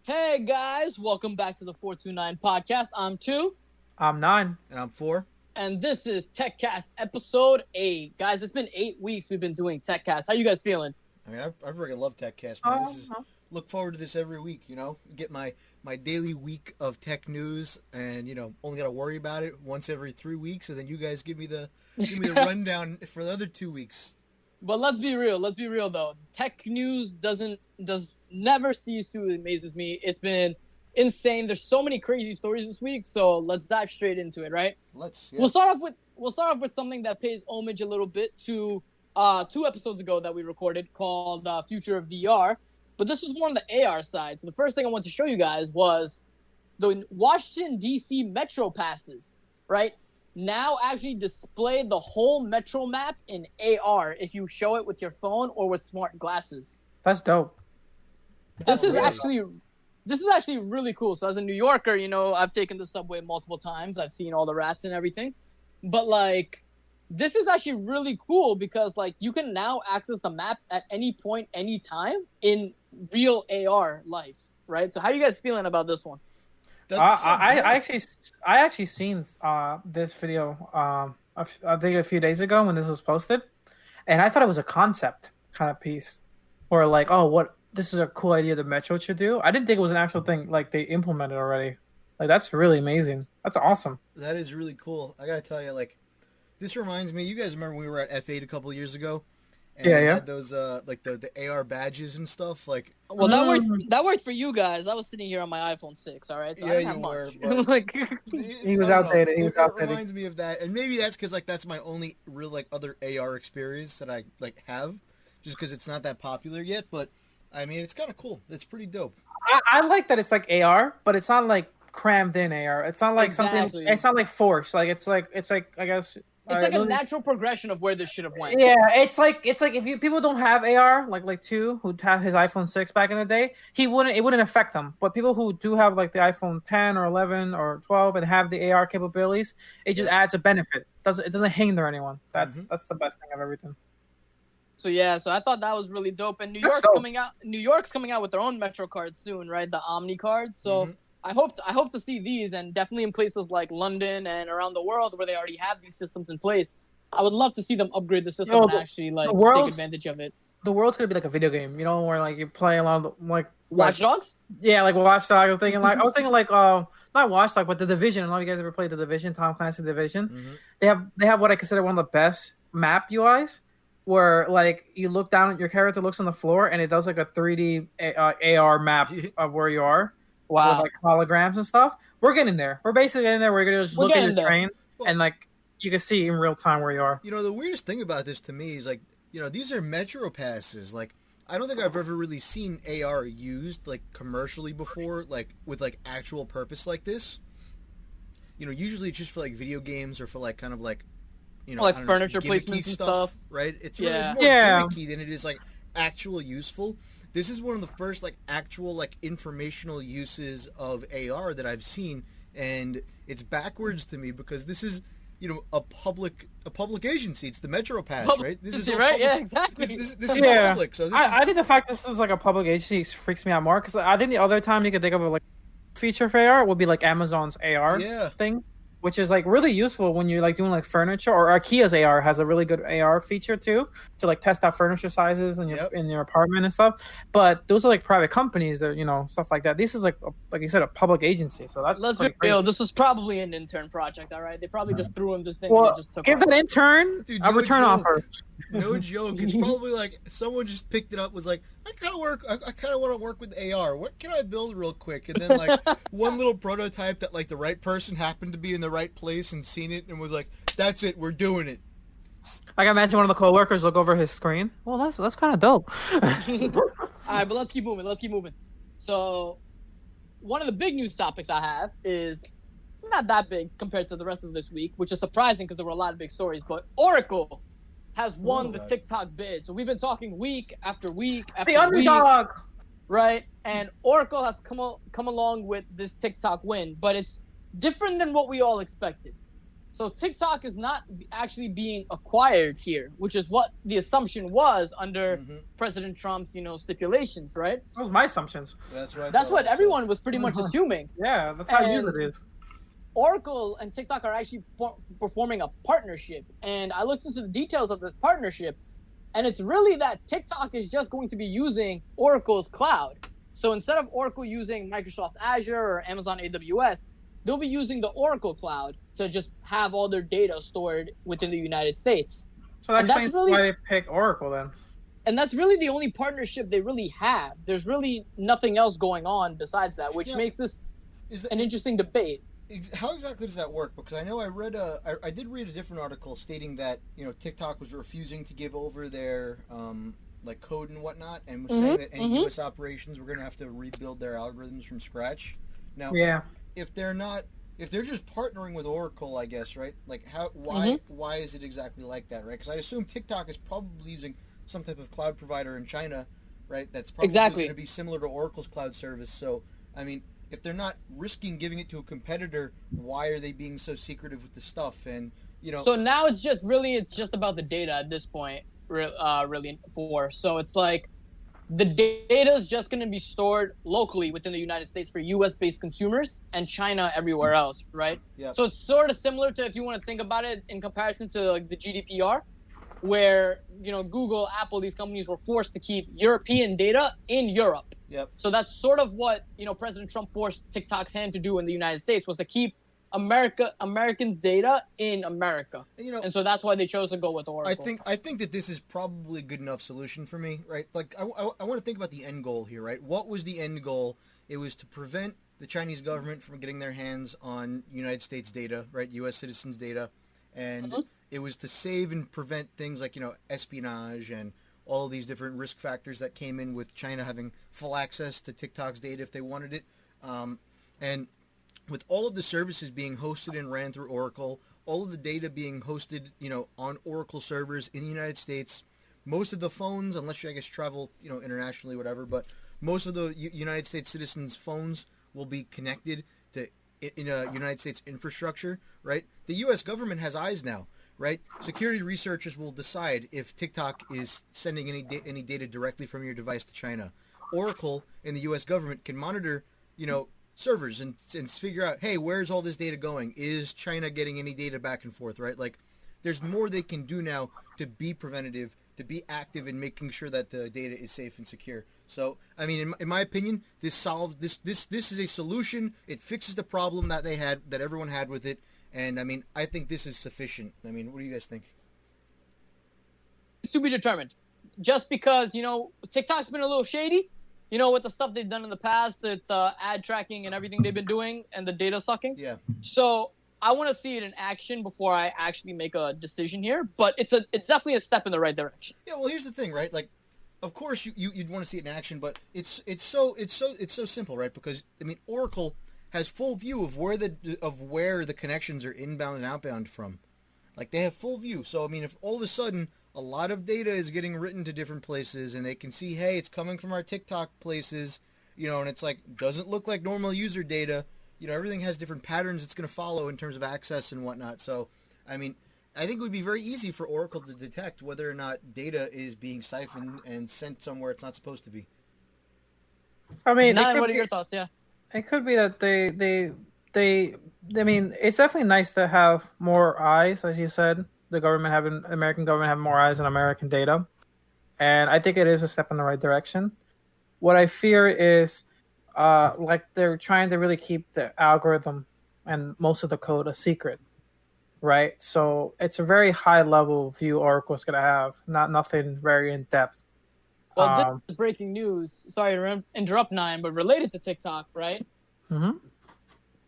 Hey guys, welcome back to the 429 podcast. I'm 2. I'm 9. And I'm 4. And this is Techcast episode 8. Guys, it's been 8 weeks we've been doing Techcast. How you guys feeling? I mean, I freaking love Techcast, man. Look forward to this every week, Get my daily week of tech news and, only got to worry about it once every 3 weeks. And then you guys give me the rundown for the other 2 weeks. But let's be real though. Tech news does never cease to amazes me. It's been insane. There's so many crazy stories this week, so let's dive straight into it, right? Yeah. We'll start off with something that pays homage a little bit to 2 episodes ago that we recorded called Future of VR. But this was more on the AR side. So the first thing I want to show you guys was the Washington D.C. Metro passes, right? Now actually display the whole metro map in AR if you show it with your phone or with smart glasses. That's dope. This is actually really cool. So as a New Yorker, I've taken the subway multiple times. I've seen all the rats and everything. But this is actually really cool because you can now access the map at any point, any time in real AR life, right? So how are you guys feeling about this one? I actually seen this video I think a few days ago when this was posted, and I thought it was a concept kind of piece, or this is a cool idea the Metro should do. I didn't think it was an actual thing they implemented already. That's really amazing. That's awesome. That is really cool. I gotta tell you, this reminds me. You guys remember when we were at F8 a couple years ago? And they had those the AR badges and stuff Well, that worked for you guys. I was sitting here on my iPhone 6, all right? So I didn't have much. He was outdated. It reminds me of that, and maybe that's because that's my only real other AR experience that I have, just because it's not that popular yet. But I mean, it's kind of cool. It's pretty dope. I like that it's AR, but it's not crammed in AR. It's not something. It's not forced. It's I guess. It's a natural progression of where this should have went. Yeah, it's like if people don't have AR, like 2 who have his iPhone 6 back in the day, it wouldn't affect them. But people who do have the iPhone 10 or 11 or 12 and have the AR capabilities, it just adds a benefit. It doesn't hinder anyone. That's the best thing of everything. So I thought that was really dope. And New York's coming out with their own Metro cards soon, right? The Omni cards. So I hope to see these, and definitely in places like London and around the world where they already have these systems in place. I would love to see them upgrade the system and actually take advantage of it. The world's gonna be like a video game, where you play along Watch Dogs. Yeah, Watch Dogs. I was thinking not Watch Dogs, but The Division. I don't know if you guys ever played The Division, Tom Clancy Division. Mm-hmm. They have what I consider one of the best map UIs, where you look down at your character, looks on the floor, and it does a 3D AR map of where you are. Wow. With holograms and stuff. We're getting there. We're basically getting there. We're gonna just look at your train and you can see in real time where you are. The weirdest thing about this to me is these are Metro passes. I don't think I've ever really seen AR used commercially before, with actual purpose like this. Usually it's just for video games or for furniture placements and stuff, right? It's more gimmicky than it is actual useful. This is one of the first actual informational uses of AR that I've seen, and it's backwards to me because this is a public agency. It's the Metro Pass, right? This is right. Public, yeah, exactly. This is public. So I think the fact this is a public agency freaks me out more because I think the other time you could think of a feature for AR would be Amazon's AR thing, which is really useful when you're doing furniture, or IKEA's AR has a really good AR feature too to test out furniture sizes in your apartment and stuff. But those are private companies that stuff like that. This is like you said, a public agency. So let's be real. This was probably an intern project. All right, they probably just threw him this thing. Well, and just took give an intern a return offer. No joke. It's probably someone just picked it up, was I kind of want to work with AR. What can I build real quick? And then one little prototype that the right person happened to be in the right place and seen it and was that's it, we're doing it. I imagine one of the coworkers look over his screen. Well, that's kind of dope. All right, but let's keep moving. So one of the big news topics I have is not that big compared to the rest of this week, which is surprising because there were a lot of big stories. But Oracle has won the TikTok bid. So we've been talking week after week after the underdog, right? And Oracle has come along with this TikTok win, but it's different than what we all expected. So TikTok is not actually being acquired here, which is what the assumption was under President Trump's, stipulations, right? That was my assumptions. That's what everyone was pretty much assuming. Yeah, that's how usually it is. Oracle and TikTok are actually performing a partnership, and I looked into the details of this partnership, and it's really that TikTok is just going to be using Oracle's cloud. So instead of Oracle using Microsoft Azure or Amazon AWS, they'll be using the Oracle cloud to just have all their data stored within the United States. So that explains why they pick Oracle then. And that's really the only partnership they really have. There's really nothing else going on besides that, which makes this an interesting debate. How exactly does that work? Because I know I did read a different article stating that TikTok was refusing to give over their code and whatnot, and was saying that any U.S. operations were going to have to rebuild their algorithms from scratch. Now, if they're just partnering with Oracle, I guess, right? Like why is it exactly like that, right? Because I assume TikTok is probably using some type of cloud provider in China, right? That's probably going to be similar to Oracle's cloud service. So, I mean, if they're not risking giving it to a competitor, why are they being so secretive with the stuff? And so now it's just about the data at this point, really. So it's like the data is just going to be stored locally within the United States for U.S. based consumers and China everywhere else, right? Yeah. So it's sort of similar to, if you want to think about it in comparison to like the GDPR, where Google, Apple, these companies were forced to keep European data in Europe. Yep. So that's sort of what President Trump forced TikTok's hand to do in the United States, was to keep Americans' data in America. And so that's why they chose to go with Oracle. I think that this is probably a good enough solution for me, right? Like I want to think about the end goal here, right? What was the end goal? It was to prevent the Chinese government from getting their hands on United States data, right? U.S. citizens' data, and it was to save and prevent things like espionage and all of these different risk factors that came in with China having full access to TikTok's data if they wanted it. And with all of the services being hosted and ran through Oracle, all of the data being hosted, on Oracle servers in the United States, most of the phones, unless you, I guess, travel, internationally, whatever, but most of the United States citizens' phones will be connected to United States infrastructure, right? The U.S. government has eyes now, right? Security researchers will decide if TikTok is sending any data directly from your device to China. Oracle and the U.S. government can monitor, servers and figure out, hey, where's all this data going? Is China getting any data back and forth, right? Like, there's more they can do now to be preventative, to be active in making sure that the data is safe and secure. So, I mean, in my opinion, this solves this is a solution. It fixes the problem that everyone had with it. And I mean, I think this is sufficient. I mean, what do you guys think? It's to be determined. Just because, TikTok's been a little shady, with the stuff they've done in the past, the ad tracking and everything they've been doing and the data sucking. Yeah. So I want to see it in action before I actually make a decision here. But it's definitely a step in the right direction. Yeah. Well, here's the thing, right? Like, of course you'd want to see it in action, but it's so simple, right? Because I mean, Oracle has full view of where the connections are inbound and outbound from. Like, they have full view. So I mean, if all of a sudden a lot of data is getting written to different places, and they can see, hey, it's coming from our TikTok places, and it's like, doesn't look like normal user data. Everything has different patterns it's going to follow in terms of access and whatnot. So, I mean, I think it would be very easy for Oracle to detect whether or not data is being siphoned and sent somewhere it's not supposed to be. I mean, what are your thoughts? Yeah. It could be that they I mean, it's definitely nice to have more eyes, as you said. American government having more eyes on American data. And I think it is a step in the right direction. What I fear is they're trying to really keep the algorithm and most of the code a secret, right? So it's a very high level view Oracle's going to have, nothing very in depth. Well, this is breaking news. Sorry to interrupt, Nine, but related to TikTok, right? Mm-hmm.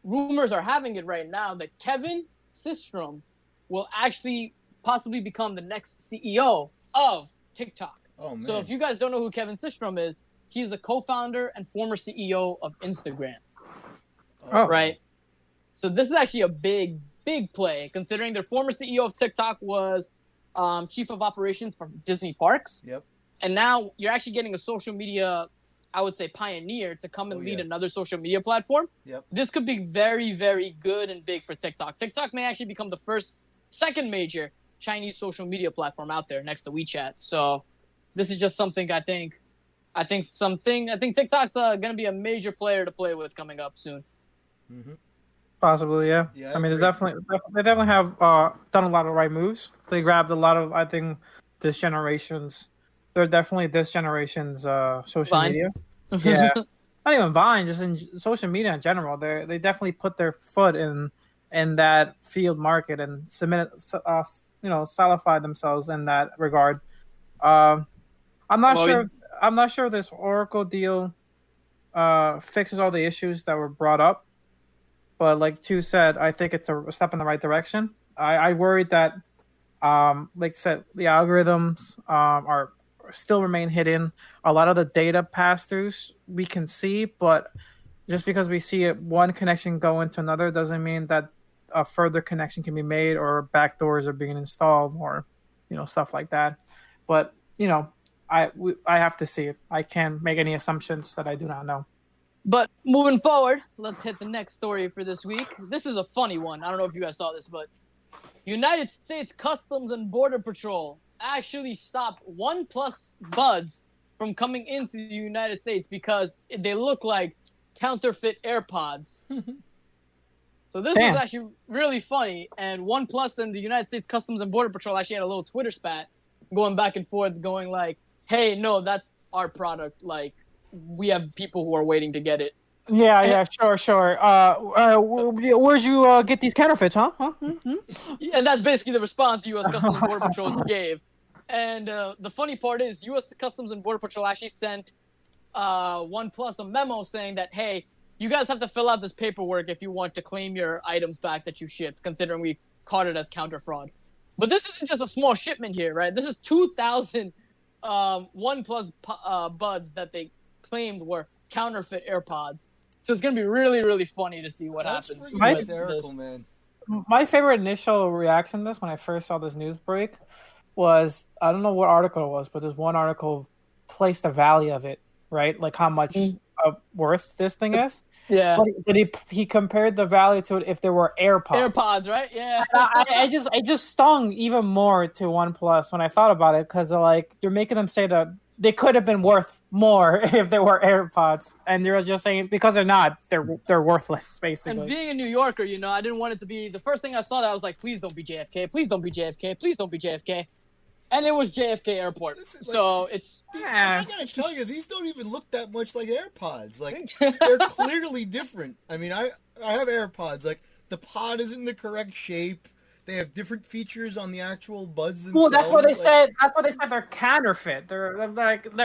Rumors are having it right now that Kevin Systrom will actually possibly become the next CEO of TikTok. Oh, man. So if you guys don't know who Kevin Systrom is, he's the co-founder and former CEO of Instagram. Oh. Right? So this is actually a big, big play, considering their former CEO of TikTok was chief of operations for Disney Parks. Yep. And now you're actually getting a social media I would say, pioneer to come and lead another social media platform. Yep. This could be very, very good and big for TikTok. TikTok may actually become the second major Chinese social media platform out there next to WeChat. So this is just something I think TikTok's going to be a major player to play with coming up soon. Mm-hmm. Possibly, yeah. I mean, they definitely have done a lot of right moves. They grabbed a lot of, I think, this generation's. They're definitely this generation's social Vine. Media. Yeah, not even Vine, just in social media in general. They definitely put their foot in that field market and solidified themselves in that regard. I'm not sure this Oracle deal fixes all the issues that were brought up. But like Tu said, I think it's a step in the right direction. I worried that, like I said, the algorithms are still remain hidden. A lot of the data pass-throughs we can see, but just because we see one connection go into another doesn't mean that a further connection can be made or backdoors are being installed or stuff like that. But I have to see it. I can't make any assumptions that I do not know. But moving forward, let's hit the next story for this week. This is a funny one. I don't know if you guys saw this, but United States Customs and Border Patrol actually stopped OnePlus buds from coming into the United States because they look like counterfeit AirPods. So this was actually really funny, and OnePlus and the United States Customs and Border Patrol actually had a little Twitter spat going back and forth, going like, hey, no, that's our product, like, we have people who are waiting to get it. Yeah, sure. Where'd you get these counterfeits, huh? Mm-hmm. And that's basically the response the U.S. Customs and Border Patrol gave. And the funny part is U.S. Customs and Border Patrol actually sent OnePlus a memo saying that, hey, you guys have to fill out this paperwork if you want to claim your items back that you shipped, considering we caught it as counter fraud. But this isn't just a small shipment here, right? This is 2,000 OnePlus buds that they claimed were counterfeit AirPods. So it's going to be really, really funny to see what happens. That's hysterical, man. My favorite initial reaction to this when I first saw this news break was, I don't know what article it was, but there's one article placed the value of it, right? Like how much worth this thing is. Yeah. But he compared the value to it if there were AirPods. AirPods, right? Yeah. I just stung even more to OnePlus when I thought about it, because you're making them say that they could have been worth more if they were AirPods, and you're just saying because they're not, they're worthless basically. And being a New Yorker, I didn't want it to be the first thing I saw that I was like, please don't be JFK, please don't be JFK, please don't be JFK, and it was JFK Airport. So it's I gotta tell you, these don't even look that much like AirPods. Like they're clearly different. I mean, I have AirPods. Like the pod isn't the correct shape. They have different features on the actual buds themselves. Well, that's what they said. That's what they said. They're counterfeit. They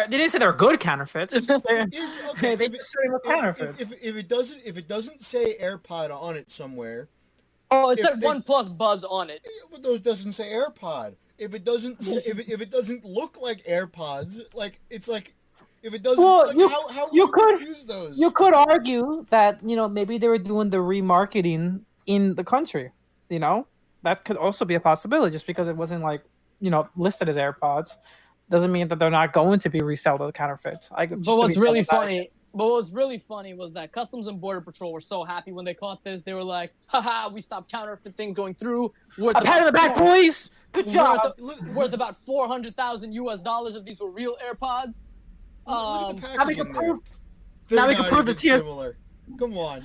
didn't say they're good counterfeits. They just say they're counterfeits. If it doesn't say AirPod on it somewhere. Oh, it said OnePlus buds on it. But those doesn't say AirPod. If it doesn't if it doesn't look like AirPods, like it's like if it doesn't, well, like, how you could confuse those? You could argue that maybe they were doing the remarketing in the country. That could also be a possibility. Just because it wasn't listed as AirPods doesn't mean that they're not going to be resold as counterfeits. But what's really funny was that Customs and Border Patrol were so happy when they caught this. They were like, haha, we stopped counterfeit things going through. A pat on the back, boys. Good job. Worth about $400,000 if these were real AirPods. Look at the packaging. Now we can prove the TSA. Come on.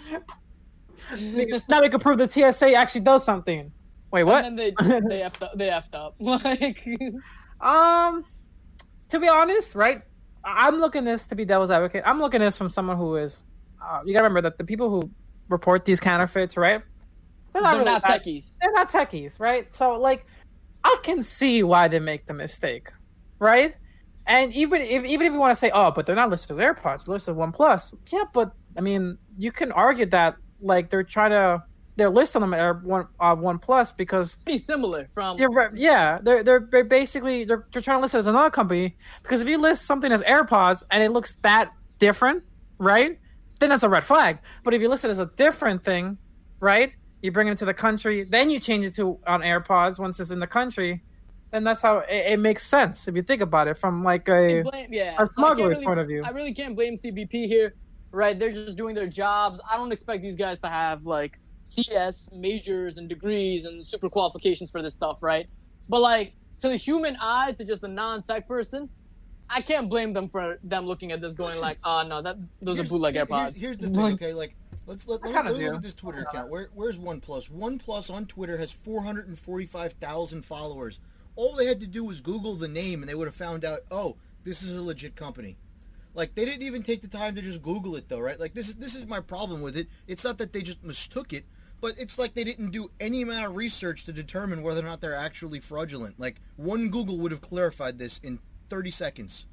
Now we can prove the TSA actually does something. Wait, what? And then they effed up. To be honest, right? I'm looking this to be devil's advocate. I'm looking at this from someone who is. You gotta remember that the people who report these counterfeits, right? They're not techies. They're not techies, right? So, I can see why they make the mistake, right? And even if you want to say, oh, but they're not listed as AirPods, they're listed as OnePlus. Yeah, but I mean, you can argue that they're listed on them at OnePlus because pretty similar from they're basically they're trying to list it as another company, because if you list something as AirPods and it looks that different, right, then that's a red flag. But if you list it as a different thing, right, you bring it into the country, then you change it to on AirPods once it's in the country, then that's how it makes sense if you think about it from like a smuggler's point of view. I really can't blame CBP here, right? They're just doing their jobs. I don't expect these guys to have like CS majors and degrees and super qualifications for this stuff, right? But like to the human eye, to just a non-tech person, I can't blame them for them looking at this going like, oh no, those are bootleg AirPods. Here's the thing, okay? Like, let me look at this Twitter account. Where's OnePlus? OnePlus on Twitter has 445,000 followers. All they had to do was Google the name, and they would have found out, oh, this is a legit company. Like, they didn't even take the time to just Google it, though, right? Like, this is my problem with it. It's not that they just mistook it, but it's like they didn't do any amount of research to determine whether or not they're actually fraudulent. Like, one Google would have clarified this in 30 seconds.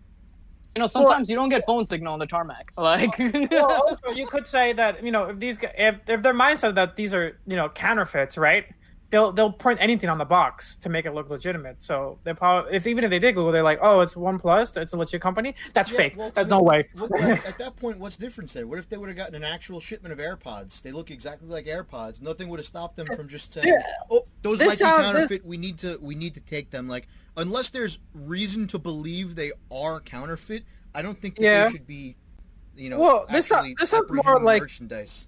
You know, sometimes you don't get phone signal on the tarmac. Like, also, you could say that, you know, if these guys, if their mindset that these are, you know, counterfeits, right? They'll print anything on the box to make it look legitimate. So they probably, even if they did Google, they're like, oh, it's OnePlus, it's a legit company. That's fake. Well, There's no way. At that point, what's different then? What if they would have gotten an actual shipment of AirPods? They look exactly like AirPods. Nothing would have stopped them from just saying, "Oh, those might be counterfeit. We need to take them." Like, unless there's reason to believe they are counterfeit, I don't think that they should be, you know, well, this sounds more like merchandise.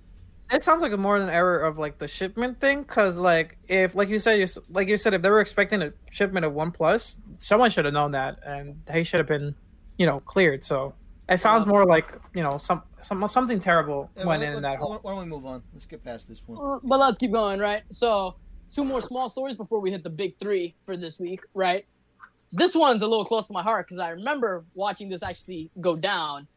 It sounds like more an error of like the shipment thing, because like if like you said if they were expecting a shipment of OnePlus, someone should have known that and they should have been, you know, cleared. So it sounds more like, you know, something terrible went in that. Why don't we move on? Let's get past this one. But let's keep going, right? So 2 more small stories before we hit the big 3 for this week, right? This one's a little close to my heart because I remember watching this actually go down.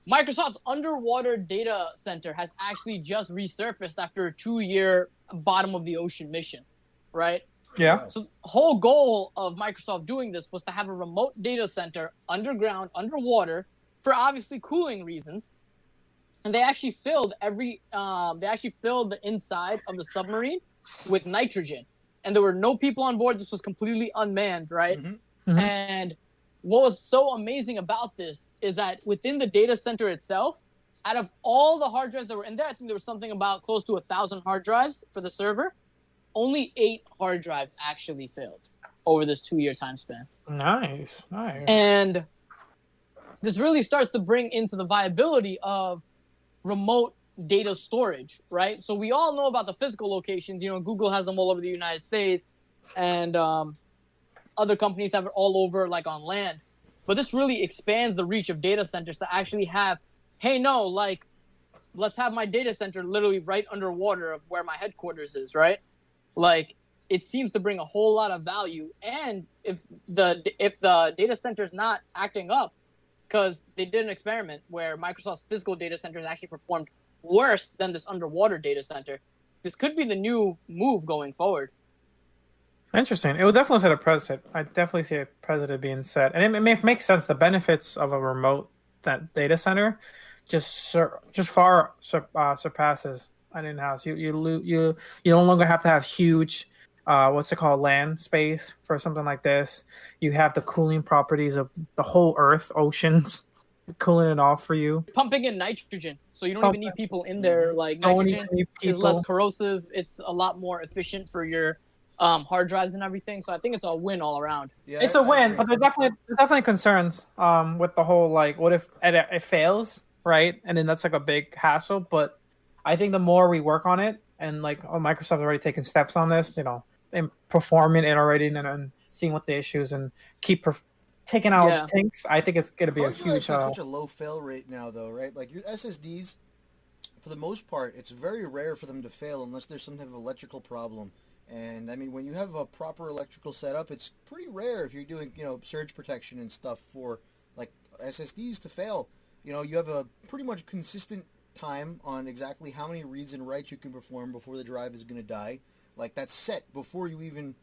Microsoft's underwater data center has actually just resurfaced after a 2-year bottom of the ocean mission, right? Yeah. So the whole goal of Microsoft doing this was to have a remote data center underground, underwater, for obviously cooling reasons. And they actually filled the inside of the submarine with nitrogen. And there were no people on board. This was completely unmanned, right? Mm-hmm. And what was so amazing about this is that within the data center itself, out of all the hard drives that were in there, I think there was something about close to 1,000 hard drives for the server. Only 8 hard drives actually filled over this 2-year time span. Nice. And this really starts to bring into the viability of remote data storage, right? So we all know about the physical locations. You know, Google has them all over the United States, and other companies have it all over, like on land. But this really expands the reach of data centers to actually have, hey, no, like, let's have my data center literally right underwater of where my headquarters is, right? Like, it seems to bring a whole lot of value. And if the data center is not acting up, because they did an experiment where Microsoft's physical data centers actually performed worse than this underwater data center, this could be the new move going forward. Interesting. It will definitely set a precedent. I definitely see a precedent being set, and it makes sense. The benefits of a remote data center just far surpasses an in-house. You no longer have to have huge, land space for something like this. You have the cooling properties of the whole Earth, oceans, cooling it off for you. Pumping in nitrogen, so you don't even need people in there. Like, nitrogen is less corrosive. It's a lot more efficient for your hard drives and everything. So I think it's a win all around. Yeah, it's a win, but there's definitely concerns with the whole, like, what if it fails, right? And then that's like a big hassle. But I think the more we work on it, and like, Microsoft's already taken steps on this, you know, and performing it already, and seeing what the issues and keep taking out tanks. I think it's going to be a huge. Such a low fail rate now, though, right? Like, your SSDs, for the most part, it's very rare for them to fail unless there's some type of electrical problem. And I mean, when you have a proper electrical setup, it's pretty rare if you're doing, you know, surge protection and stuff for like SSDs to fail. You know, you have a pretty much consistent time on exactly how many reads and writes you can perform before the drive is going to die. Like, that's set before you even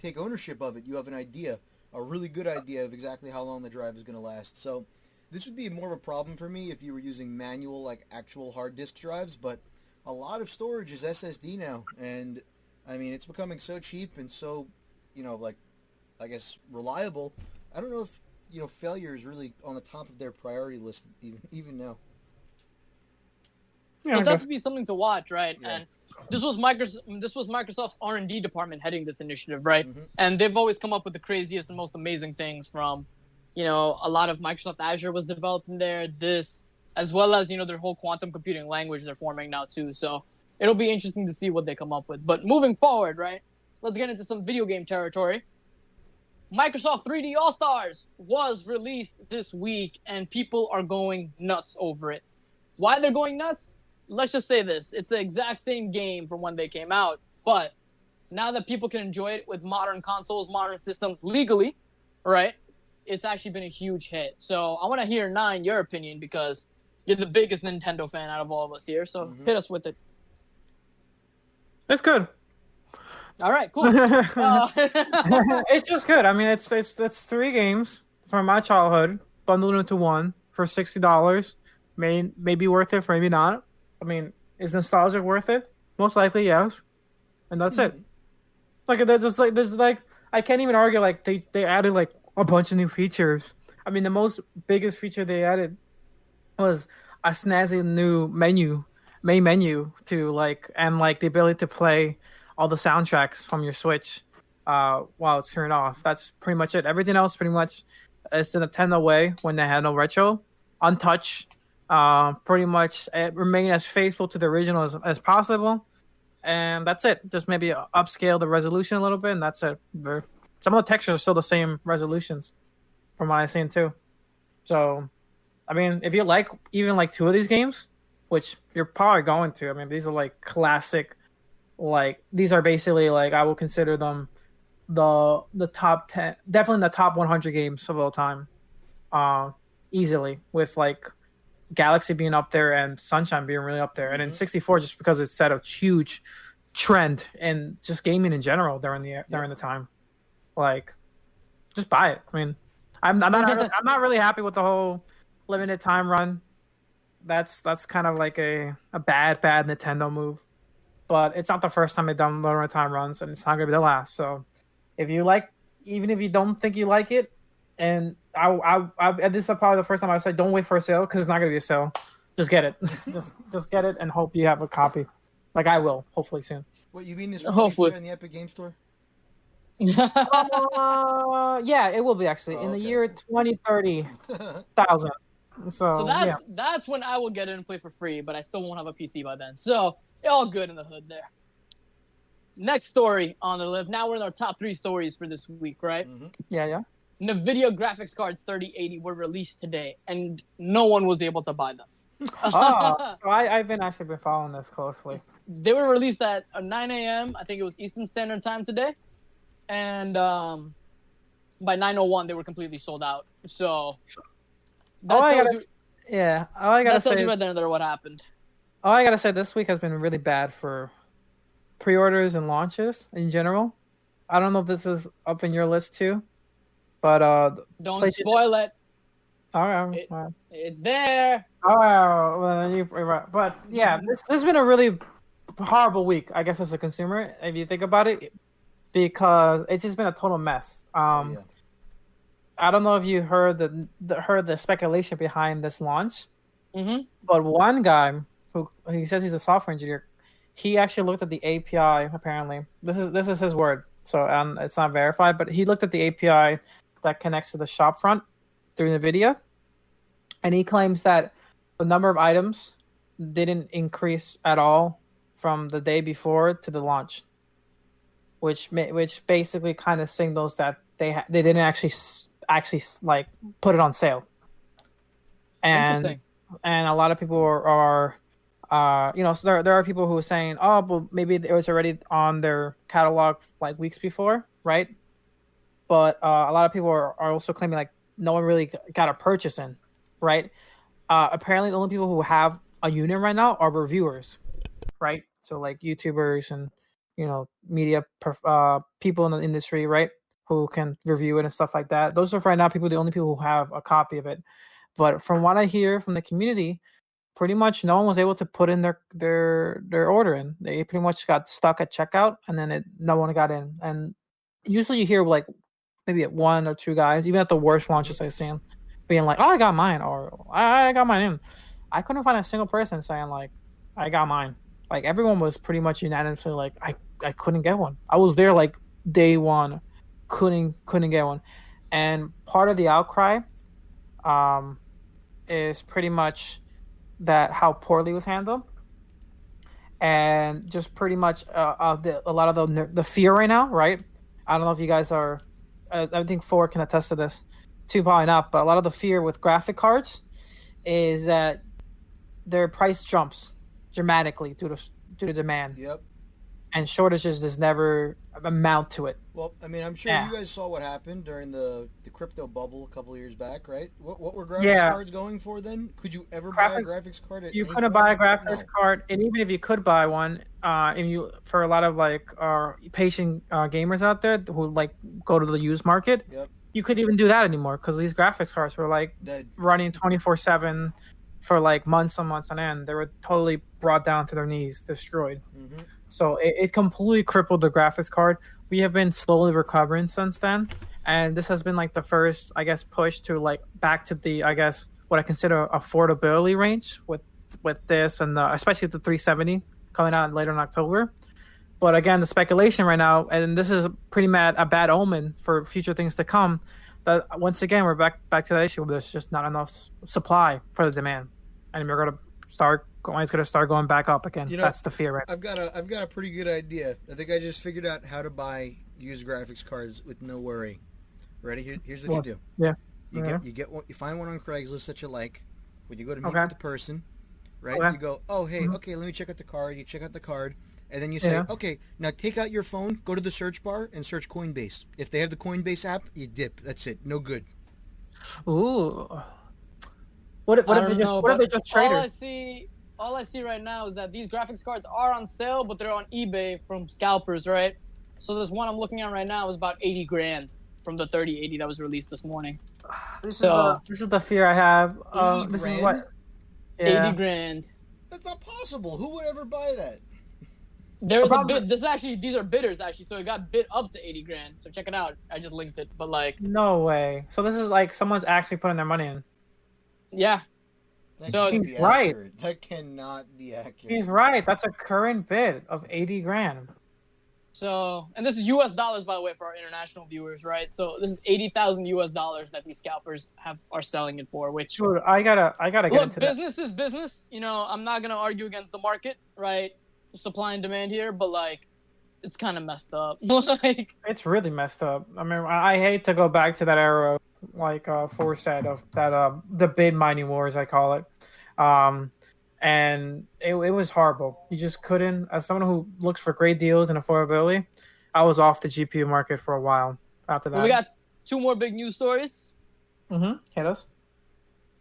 take ownership of it. You have an idea, a really good idea of exactly how long the drive is going to last. So this would be more of a problem for me if you were using manual, like, actual hard disk drives. But a lot of storage is SSD now, and I mean, it's becoming so cheap and so, you know, like, I guess, reliable. I don't know if, you know, failure is really on the top of their priority list even now. it'll definitely be something to watch, right? Yeah. And this was Microsoft's R&D department heading this initiative, right? Mm-hmm. And they've always come up with the craziest and most amazing things from, a lot of Microsoft Azure was developed in there, this, as well as, their whole quantum computing language they're forming now too. So it'll be interesting to see what they come up with. But moving forward, right, let's get into some video game territory. Microsoft 3D All-Stars was released this week, and people are going nuts over it. Why they're going nuts? Let's just say this. It's the exact same game from when they came out, but now that people can enjoy it with modern consoles, modern systems legally, right, it's actually been a huge hit. So I want to hear, Nine, your opinion, because you're the biggest Nintendo fan out of all of us here, so hit us with it. It's good. All right, cool. It's just good. I mean, it's 3 games from my childhood bundled into one for $60. May be worth it, maybe not. I mean, is nostalgia worth it? Most likely, yes. And that's it. There's I can't even argue. Like they added like a bunch of new features. I mean, the biggest feature they added was a snazzy new main menu to the ability to play all the soundtracks from your Switch while it's turned off. That's pretty much it. Everything else pretty much is the Nintendo way when they had no retro, untouched. Pretty much remain as faithful to the original as possible. And that's it. Just maybe upscale the resolution a little bit, and that's it. Some of the textures are still the same resolutions from what I've seen too. So, I mean, if you like even 2 of these games, which you're probably going to, I mean, these are classic. These are basically I will consider them the top 10, definitely in the top 100 games of all time, easily, with Galaxy being up there and Sunshine being really up there, and then 64 just because it set a huge trend in just gaming in general during the time. Just buy it. I mean, I'm not really happy with the whole limited time run. That's kind of a bad Nintendo move. But it's not the first time they've done limited time runs, and it's not gonna be the last. So, even if you don't think you like it, and I this is probably the first time I said don't wait for a sale because it's not gonna be a sale. Just get it, just get it, and hope you have a copy. I will, hopefully soon. What, you mean this will be in the Epic Game Store? Yeah, it will be actually in the year 2030,000. So that's when I will get it and play for free, but I still won't have a PC by then. So all good in the hood there. Next story on the list. Now we're in our top 3 stories for this week, right? Mm-hmm. Yeah. NVIDIA graphics cards 3080 were released today, and no one was able to buy them. I've been following this closely. They were released at 9 a.m. I think it was Eastern Standard Time today, and by 9:01 they were completely sold out. So that tells you right there what happened. All I gotta say, this week has been really bad for pre-orders and launches in general. I don't know if this is up in your list too, but don't spoil it. All right. It's there. All right. Well, you're right. But yeah, this has been a really horrible week, I guess, as a consumer, if you think about it, because it's just been a total mess. I don't know if you heard the speculation behind this launch, but one guy who he says he's a software engineer, he actually looked at the API. Apparently, this is his word, so it's not verified, but he looked at the API that connects to the shopfront through NVIDIA, and he claims that the number of items didn't increase at all from the day before to the launch, which basically kind of signals that they didn't actually put it on sale. And a lot of people are so there are people who are saying, oh, but maybe it was already on their catalog weeks before, right? But a lot of people are also claiming no one really got a purchase in, right? Apparently the only people who have a unit right now are reviewers, right? So YouTubers and media people in the industry, right, who can review it and stuff like that. Those are right now the only people who have a copy of it. But from what I hear from the community, pretty much no one was able to put in their order in. They pretty much got stuck at checkout, and then no one got in. And usually you hear maybe at 1 or 2 guys, even at the worst launches I've seen, being oh, I got mine, or I got mine in. I couldn't find a single person saying I got mine. Like everyone was pretty much unanimously like, I couldn't get one. I was there like day one, couldn't get one, and part of the outcry, um, is pretty much that how poorly it was handled, and just pretty much a lot of the fear right now, right? I don't know if you guys are. I think Four can attest to this. Two probably not, but a lot of the fear with graphic cards is that their price jumps dramatically due to demand. Yep. And shortages just never amount to it. Well, I mean, I'm sure you guys saw what happened during the crypto bubble a couple of years back, right? What were graphics cards going for then? Could you ever buy a graphics card? You couldn't buy a graphics card, and even if you could buy one, for a lot of like patient gamers out there who like go to the used market, you couldn't even do that anymore because these graphics cards were like running 24/7 for like months and months on end. They were totally brought down to their knees, destroyed. Mm-hmm. So it completely crippled the graphics card. We have been slowly recovering since then, and this has been like the first, I guess, push to like back to the, I guess, what I consider affordability range with this and especially the 370 coming out later in October. But again, the speculation right now, and this is pretty a bad omen for future things to come, that once again we're back to the issue where there's just not enough supply for the demand, and we're going to start going back up again. That's the fear, right? I've got a pretty good idea. I think I just figured out how to buy used graphics cards with no worry. Ready? Here's what you do. Yeah. You find one on Craigslist that you like. When you go to meet with the person, right? You go, oh hey, okay, let me check out the card. You check out the card, and then you say, okay, now take out your phone, go to the search bar, and search Coinbase. If they have the Coinbase app, you dip. That's it. No good. Ooh. What if they just traders? All I see right now is that these graphics cards are on sale, but they're on eBay from scalpers, right? So this one I'm looking at right now is about $80,000 from the 3080 that was released this morning. This is the fear I have. This is what. Yeah. $80,000. That's not possible. Who would ever buy that? There's a bid. These are bidders actually, so it got bid up to $80,000. So check it out. I just linked it, but like. No way. So this is like someone's actually putting their money in. Yeah. He's right. That cannot be accurate. He's right. That's a current bid of $80,000. So, and this is US dollars, by the way, for our international viewers, right? So this is $80,000 that these scalpers are selling it for. Which, dude, I gotta get into business is business. I'm not gonna argue against the market, right? Supply and demand here, but like, it's kind of messed up. Like, it's really messed up. I mean, I hate to go back to that era, like Four said, of that the bid mining wars, I call it. And it was horrible. You just couldn't. As someone who looks for great deals and affordability, I was off the GPU market for a while after that. Well, we got two more big news stories. Hit us.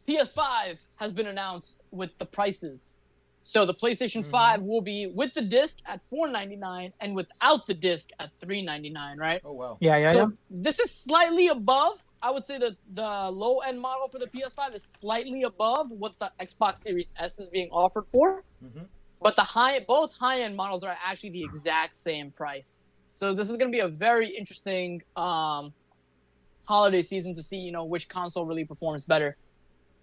PS5 has been announced with the prices. So the PlayStation 5 will be with the disc at $499 and without the disc at $399, right? Oh, wow. Yeah. This is slightly above. I would say that the low-end model for the PS5 is slightly above what the Xbox Series S is being offered for. Mm-hmm. But both high-end models are actually the exact same price. So this is going to be a very interesting holiday season to see, which console really performs better.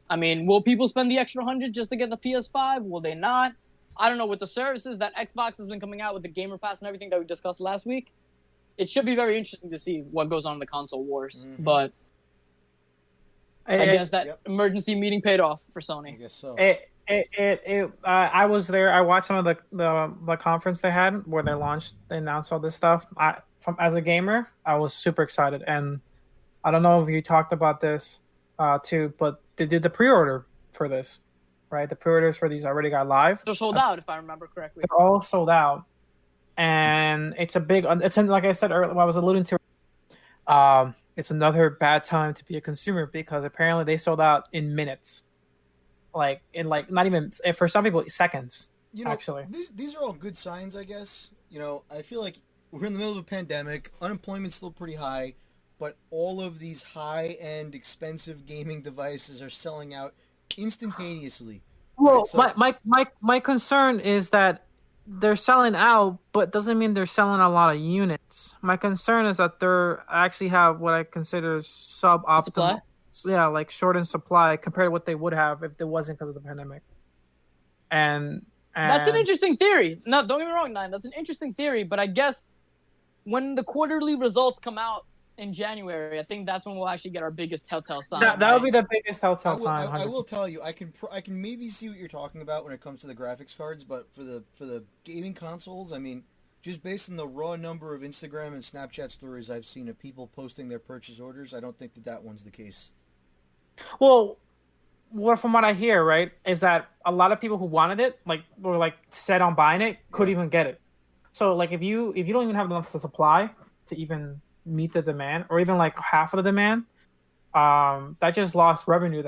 I mean, will people spend the extra $100 just to get the PS5? Will they not? I don't know. With the services that Xbox has been coming out with the Gamer Pass and everything that we discussed last week, it should be very interesting to see what goes on in the console wars. Mm-hmm. But I guess that emergency meeting paid off for Sony. I guess so. I was there. I watched some of the conference they had where they announced all this stuff. As a gamer, I was super excited, and I don't know if you talked about this too, but they did the pre-order for this, right? The pre-orders for these already got live. They're sold out, if I remember correctly. They're all sold out, and it's like I said earlier, what I was alluding to. It's another bad time to be a consumer because apparently they sold out in minutes, not even for some people seconds. Actually, these are all good signs, I guess. I feel like we're in the middle of a pandemic. Unemployment's still pretty high. But all of these high-end, expensive gaming devices are selling out instantaneously. Well, right? So, my concern is that they're selling out, but doesn't mean they're selling a lot of units. My concern is that they're actually have what I consider suboptimal. Supply? Yeah, like short in supply compared to what they would have if it wasn't because of the pandemic. And That's an interesting theory. No, don't get me wrong, Nine. That's an interesting theory, but I guess when the quarterly results come out in January, I think that's when we'll actually get our biggest telltale sign. That would be the biggest telltale sign. I will tell you, I can maybe see what you're talking about when it comes to the graphics cards, but for the gaming consoles, I mean, just based on the raw number of Instagram and Snapchat stories I've seen of people posting their purchase orders, I don't think that one's the case. Well, from what I hear, right, is that a lot of people who wanted it, like, were like set on buying it, could even get it. So like if you don't even have enough supply to even meet the demand, or even like half of the demand, that just lost revenue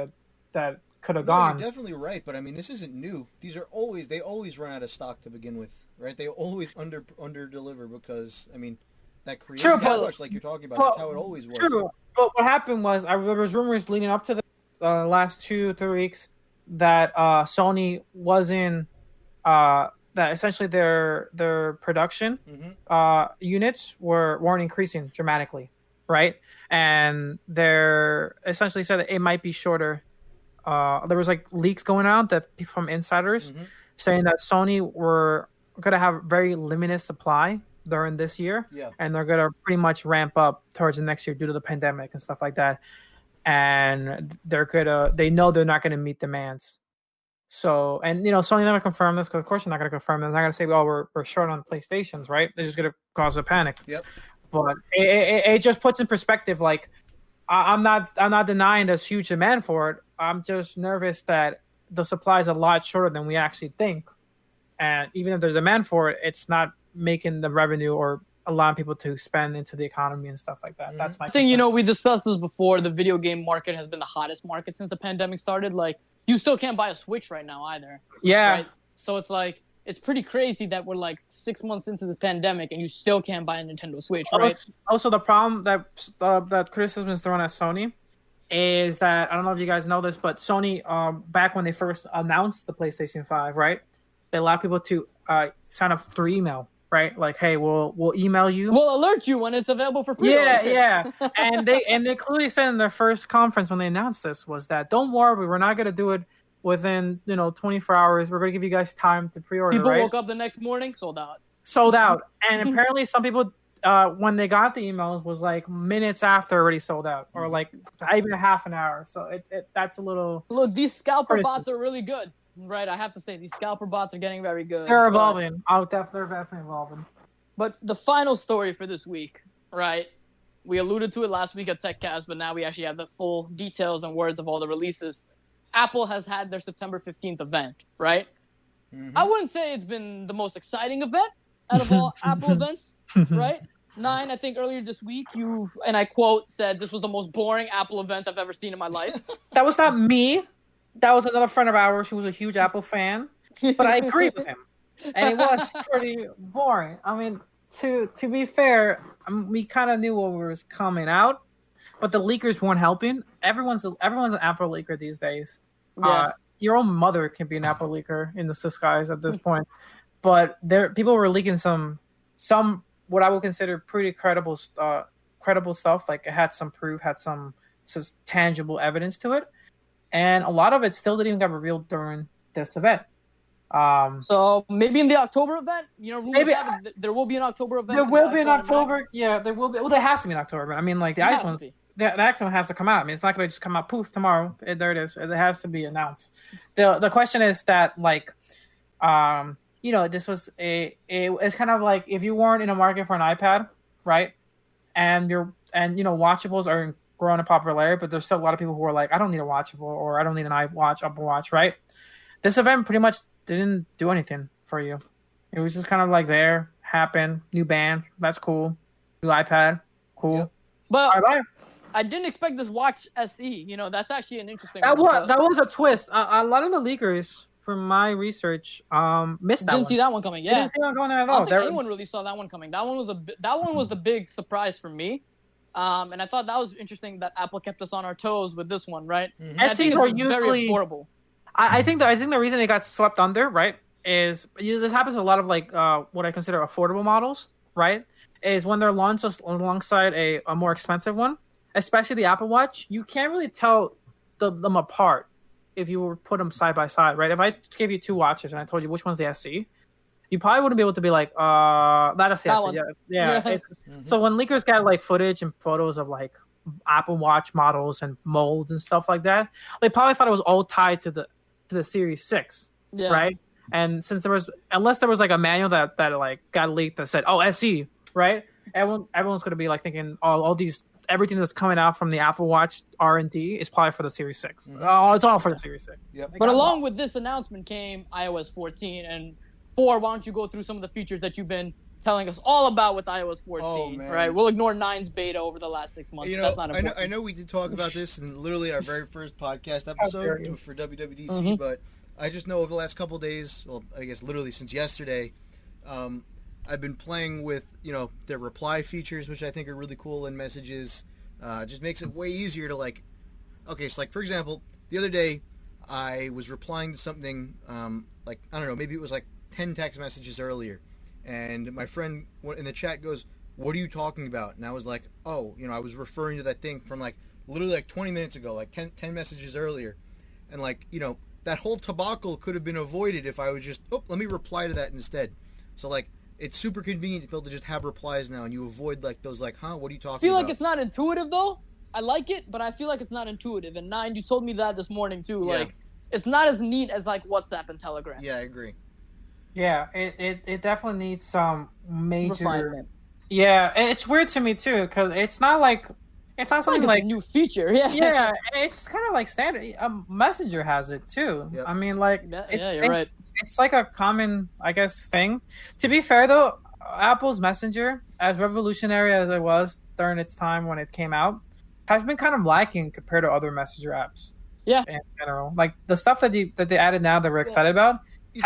that could have gone. You're definitely right, but I mean, this isn't new. They always run out of stock to begin with, right? They always under deliver because, I mean, that creates so much, like you're talking about. That's how it always was. True, but what happened was, there was rumors leading up to the last 2-3 weeks that Sony was in that essentially their production units weren't increasing dramatically, right? And they're essentially said that it might be shorter. There was like leaks going out that from insiders saying that Sony were gonna have very limited supply during this year, and they're gonna pretty much ramp up towards the next year due to the pandemic and stuff like that. And they know they're not gonna meet demands. So, and Sony never confirmed this, because of course they're not going to confirm it. They're not going to say, "Oh, we're short on PlayStations," right? They're just going to cause a panic. Yep. But it just puts in perspective. Like, I'm not denying there's huge demand for it. I'm just nervous that the supply is a lot shorter than we actually think, and even if there's demand for it, it's not making the revenue or allowing people to spend into the economy and stuff like that. That's my concern. We discussed this before. The video game market has been the hottest market since the pandemic started. Like, you still can't buy a Switch right now either. Yeah. Right? So it's like, it's pretty crazy that we're like 6 months into the pandemic and you still can't buy a Nintendo Switch, right? Also, the problem that criticism is thrown at Sony is that, I don't know if you guys know this, but Sony, back when they first announced the PlayStation 5, right, they allowed people to sign up through email. Right, like, hey, we'll email you. We'll alert you when it's available for pre-order. Yeah. And they clearly said in their first conference when they announced this was that, don't worry, we're not gonna do it within 24 hours. We're gonna give you guys time to pre-order. People woke up the next morning, sold out. And apparently some people, when they got the emails, was like minutes after already sold out, or like even a half an hour. So that's a little. Look, these scalper bots are really good. Right, I have to say, these scalper bots are getting very good. They're evolving. They're definitely evolving. But the final story for this week, right? We alluded to it last week at Techcast, but now we actually have the full details and words of all the releases. Apple has had their September 15th event, right? I wouldn't say it's been the most exciting event out of all Apple events, right? Nine, I think earlier this week, you, and I quote, said this was the most boring Apple event I've ever seen in my life. That was not me. That was another friend of ours who was a huge Apple fan, but I agree with him, and it was pretty boring. I mean, to be fair, we kind of knew what was coming out, but the leakers weren't helping. Everyone's an Apple leaker these days. Yeah. Your own mother can be an Apple leaker in the disguise at this point, but people were leaking some what I would consider pretty credible stuff. Like, it had some proof, had some tangible evidence to it. And a lot of it still didn't even get revealed during this event. So maybe in the October event, rumors have it, there will be an October event. There will be an October. Yeah, there will be. Well, there has to be an October. I mean, like the iPhone, the iPhone has to come out. I mean, it's not going to just come out poof tomorrow. There it is. It has to be announced. The question is that, like, this was it's kind of like if you weren't in a market for an iPad, right? And watchables are growing in popularity, but there's still a lot of people who are like, I don't need a watchable, or I don't need an Apple Watch, right? This event pretty much didn't do anything for you. It was just kind of like there, happened, new band, that's cool, new iPad, cool. Yeah. But bye-bye. I didn't expect this Watch SE. That's actually an interesting. That was a twist. A lot of the leakers, from my research, missed that. Didn't see that one coming. Yeah, didn't see that going at all. I don't think anyone really saw that one coming. That one was the big surprise for me. And I thought that was interesting that Apple kept us on our toes with this one, right? SEs are usually very affordable. I think the reason it got swept under, right, is this happens to a lot of like what I consider affordable models, right? Is when they're launched alongside a more expensive one, especially the Apple Watch, you can't really tell them apart if you were put them side by side, right? If I gave you two watches and I told you which one's the SE, you probably wouldn't be able to be like, that's the SE. Yeah. So when leakers got like footage and photos of like Apple Watch models and molds and stuff like that, they probably thought it was all tied to the Series 6, right? And since unless there was like a manual that like got leaked that said, SE, right? Everyone's gonna be like thinking all these everything that's coming out from the Apple Watch R&D is probably for the Series 6. It's all for the Series 6. Yep. But along with this announcement came iOS 14 and 4. Why don't you go through some of the features that you've been telling us all about with iOS 14, right? We'll ignore 9's beta over the last 6 months. That's not important. I know we did talk about this in literally our very first podcast episode for WWDC, but I just know over the last couple of days, well, I guess literally since yesterday, I've been playing with, their reply features, which I think are really cool in messages. It just makes it way easier to like, okay, so like for example, the other day I was replying to something, like, I don't know, maybe it was like 10 text messages earlier. And my friend in the chat goes, "What are you talking about?" And I was like, "Oh, I was referring to that thing from like literally like 20 minutes ago, like 10 messages earlier." And like, that whole debacle could have been avoided if I was just, let me reply to that instead. So like, it's super convenient to be able to just have replies now, and you avoid like those like, what are you talking about? I feel like it's not intuitive though. I like it, but I feel like it's not intuitive. And 9, you told me that this morning too. Yeah. Like, it's not as neat as like WhatsApp and Telegram. Yeah, I agree. Yeah, it definitely needs some major refinement. Yeah, it's weird to me too because it's not something like a new feature. Yeah, it's kind of like standard. Messenger has it too. Yep. I mean, like, you're right. It's like a common, I guess, thing. To be fair though, Apple's Messenger, as revolutionary as it was during its time when it came out, has been kind of lacking compared to other Messenger apps. Yeah, in general, like the stuff that they added now that we're excited about.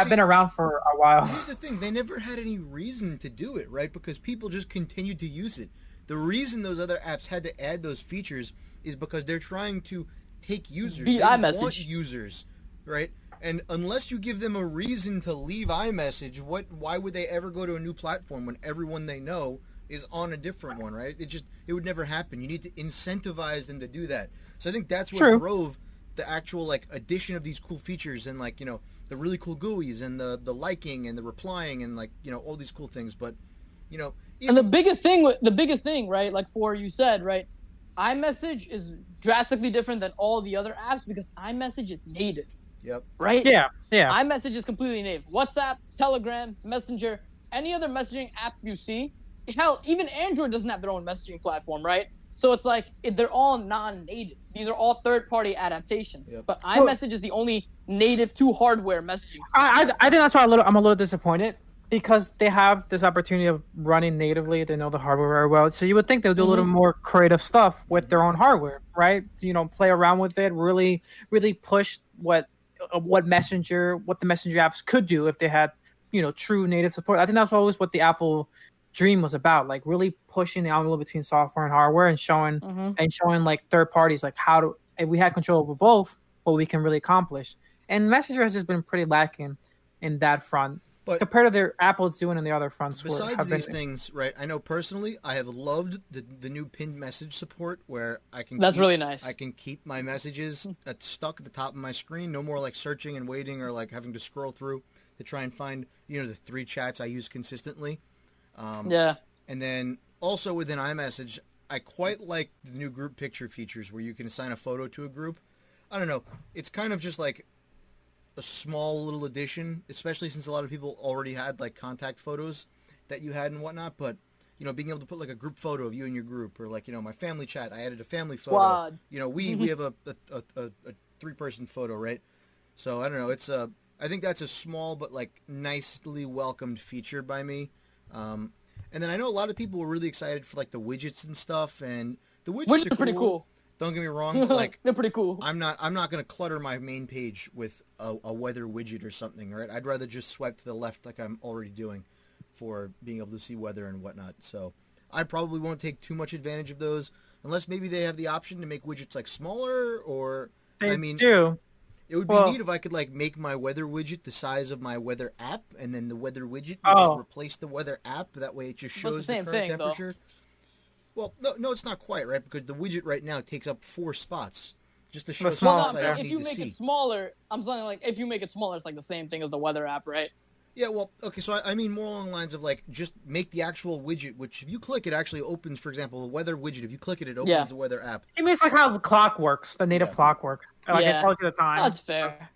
Been around for a while. Here's the thing. They never had any reason to do it, right? Because people just continued to use it. The reason those other apps had to add those features is because they're trying to take users. They want users, right? And unless you give them a reason to leave iMessage, why would they ever go to a new platform when everyone they know is on a different one, right? It would never happen. You need to incentivize them to do that. So I think that's what drove the actual like addition of these cool features and like, the really cool GUIs and the liking and the replying and like, all these cool things. But, and the biggest thing, right? Like you said, right? iMessage is drastically different than all the other apps because iMessage is native. Yep. Right? Yeah. iMessage is completely native. WhatsApp, Telegram, Messenger, any other messaging app you see, hell, even Android doesn't have their own messaging platform, right? So it's like they're all non-native. These are all third-party adaptations. Yep. But iMessage is the only native to hardware messaging. I think that's why I'm a little disappointed because they have this opportunity of running natively. They know the hardware very well. So you would think they'll do a little more creative stuff with their own hardware, right? Play around with it, really, really push what the Messenger apps could do if they had, true native support. I think that's always what the Apple dream was about, like really pushing the envelope between software and hardware and showing like third parties like if we had control over both, what we can really accomplish. And Messenger has just been pretty lacking in that front, but compared to their Apple's doing in the other fronts. Besides these things, right? I know personally, I have loved the new pinned message support where I can. That's really nice. I can keep my messages stuck at the top of my screen. No more like searching and waiting or like having to scroll through to try and find the 3 chats I use consistently. And then also within iMessage, I quite like the new group picture features where you can assign a photo to a group. I don't know. It's kind of just like a small little addition, especially since a lot of people already had like contact photos that you had and whatnot. But, being able to put like a group photo of you and your group or like, my family chat, I added a family photo. Squad. We have a 3-person photo, right? So I don't know. It's I think that's a small but like nicely welcomed feature by me. And then I know a lot of people were really excited for like the widgets and stuff, and the widgets are pretty cool. Don't get me wrong, but like they're pretty cool. I'm not gonna clutter my main page with a weather widget or something, right? I'd rather just swipe to the left like I'm already doing for being able to see weather and whatnot. So I probably won't take too much advantage of those unless maybe they have the option to make widgets like smaller or They do. It would be neat if I could like make my weather widget the size of my weather app, and then the weather widget would just replace the weather app. That way, it just shows the current temperature. Though. Well, no, it's not quite right because the widget right now takes up 4 spots. just to show small stuff I don't if need you to make see. it smaller, I'm saying like if you make it smaller, it's like the same thing as the weather app, right? Yeah, well, okay, so I mean more along the lines of like just make the actual widget, which if you click, it actually opens. For example, the weather widget. If you click it, it opens the weather app. It means like how the clock works, the native clock works. Like it tells you the time. That's fair.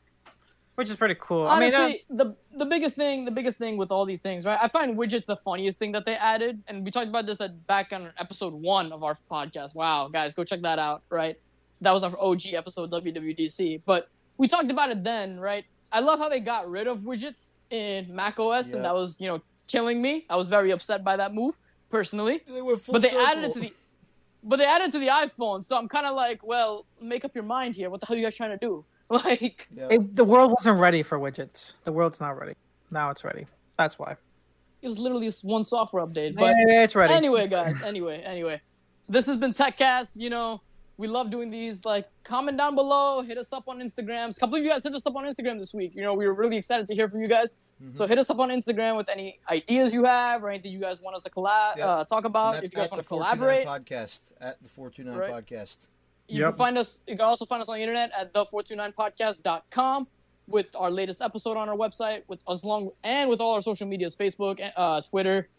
Which is pretty cool. Honestly, I mean, the biggest thing with all these things, right? I find widgets the funniest thing that they added, and we talked about this back on episode 1 of our podcast. Wow, guys, go check that out, right? That was our OG episode, WWDC. But we talked about it then, right? I love how they got rid of widgets in macOS, and that was, killing me. I was very upset by that move, personally. They were full but they circle. added it to the But they added it to the iPhone, so I'm kind of like, well, make up your mind here. What the hell are you guys trying to do? Like, the world wasn't ready for widgets. The world's not ready. Now it's ready. That's why. It was literally one software update. But it's ready. Anyway, guys. Anyway, this has been Techcast. We love doing these. Like, comment down below. Hit us up on Instagram. A couple of you guys hit us up on Instagram this week. We were really excited to hear from you guys. Mm-hmm. So hit us up on Instagram with any ideas you have or anything you guys want us to talk about. If you guys want to collaborate. Podcast at the 429 Podcast. You can find us. You can also find us on the internet at the429podcast.com with our latest episode on our website, with all our social medias, Facebook, Twitter,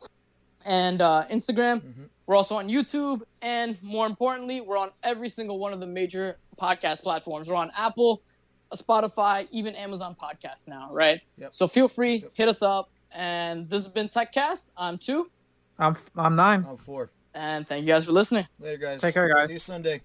and Instagram. Mm-hmm. We're also on YouTube, and more importantly, we're on every single one of the major podcast platforms. We're on Apple, Spotify, even Amazon Podcast now, right? Yep. So feel free, hit us up. And this has been Techcast. I'm 2. I'm 9. I'm 4. And thank you guys for listening. Later, guys. Take care, guys. See you Sunday.